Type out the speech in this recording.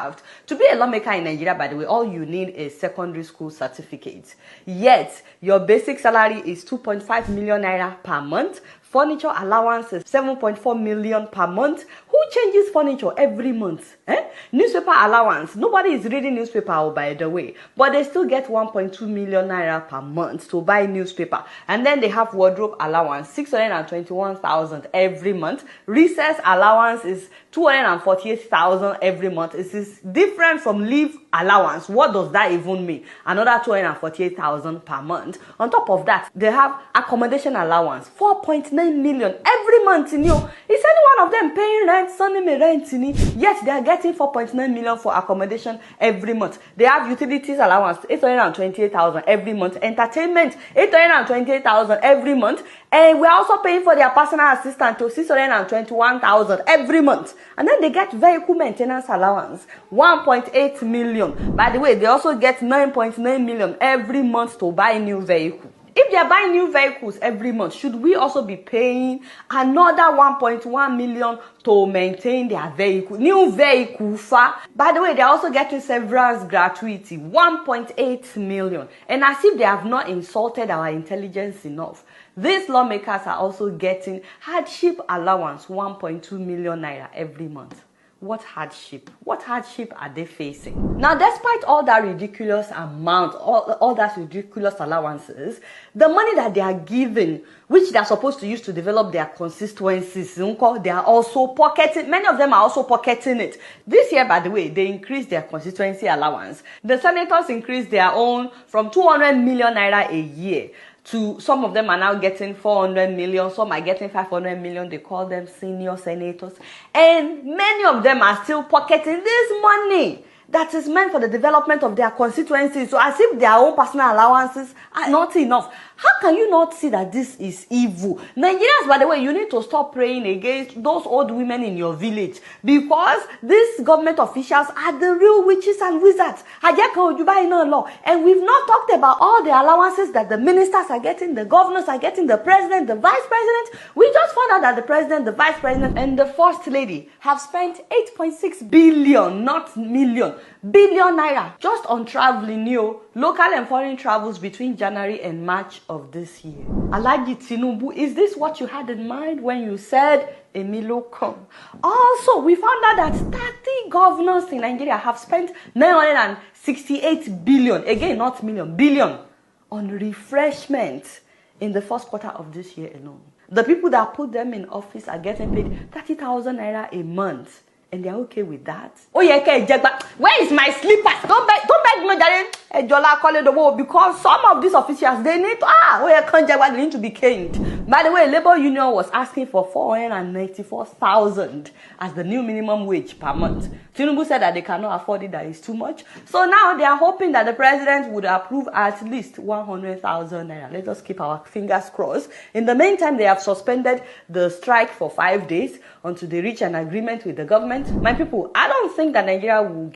handcuffed. To be a lawmaker in Nigeria, by the way, all you need is secondary school certificate. Yet, your basic salary is 2.5 million naira per month. Furniture allowance is 7.4 million per month. Who changes furniture every month? Newspaper allowance. Nobody is reading newspaper, by the way. But they still get 1.2 million naira per month to buy newspaper. And then they have wardrobe allowance, 621,000 every month. Recess allowance is 248,000 every month. It is different from leave allowance. What does that even mean? Another 248,000 per month. On top of that, they have accommodation allowance, 4.9 million every month. Is any one of them paying rent, sending me rent? Yet they are getting 4.9 million for accommodation every month. They have utilities allowance, 828,000 every month. Entertainment, 828,000 every month. And we're also paying for their personal assistant to 621,000 every month. And then they get vehicle maintenance allowance, 1.8 million. By the way, they also get 9.9 million every month to buy new vehicle. If they are buying new vehicles every month, should we also be paying another 1.1 million to maintain their vehicle? New vehicle, by the way, they are also getting severance gratuity, 1.8 million. And as if they have not insulted our intelligence enough, these lawmakers are also getting hardship allowance, 1.2 million naira every month. What hardship? What hardship are they facing? Now, despite all that ridiculous amount, all that ridiculous allowances, the money that they are given, which they are supposed to use to develop their constituencies, they are also pocketing. Many of them are also pocketing it. This year, by the way, they increased their constituency allowance. The senators increased their own from 200 million naira a year to some of them are now getting 400 million, some are getting 500 million. They call them senior senators. And many of them are still pocketing this money that is meant for the development of their constituencies. So as if their own personal allowances are not enough. How can you not see that this is evil? Nigerians, by the way, you need to stop praying against those old women in your village, because these government officials are the real witches and wizards. And we've not talked about all the allowances that the ministers are getting, the governors are getting, the president, the vice president. We just found out that the president, the vice president, and the first lady have spent 8.6 billion, not million, billion naira just on traveling, local and foreign travels between January and March of this year. Alhaji Tinubu, is this what you had in mind when you said Emilio come? Also, we found out that 30 governors in Nigeria have spent 968 billion, again not million, billion, on refreshment in the first quarter of this year alone. The people that put them in office are getting paid 30,000 naira a month. And they're okay with that. Oh yeah, okay, where is my slippers? Don't beg me, darling. Because some of these officials, they need to, they need to be caned. By the way, Labour Union was asking for 494,000 as the new minimum wage per month. Tinubu said that they cannot afford it, that is too much. So now they are hoping that the president would approve at least 100,000 naira. Let us keep our fingers crossed. In the meantime, they have suspended the strike for 5 days until they reach an agreement with the government. My people, I don't think that Nigeria will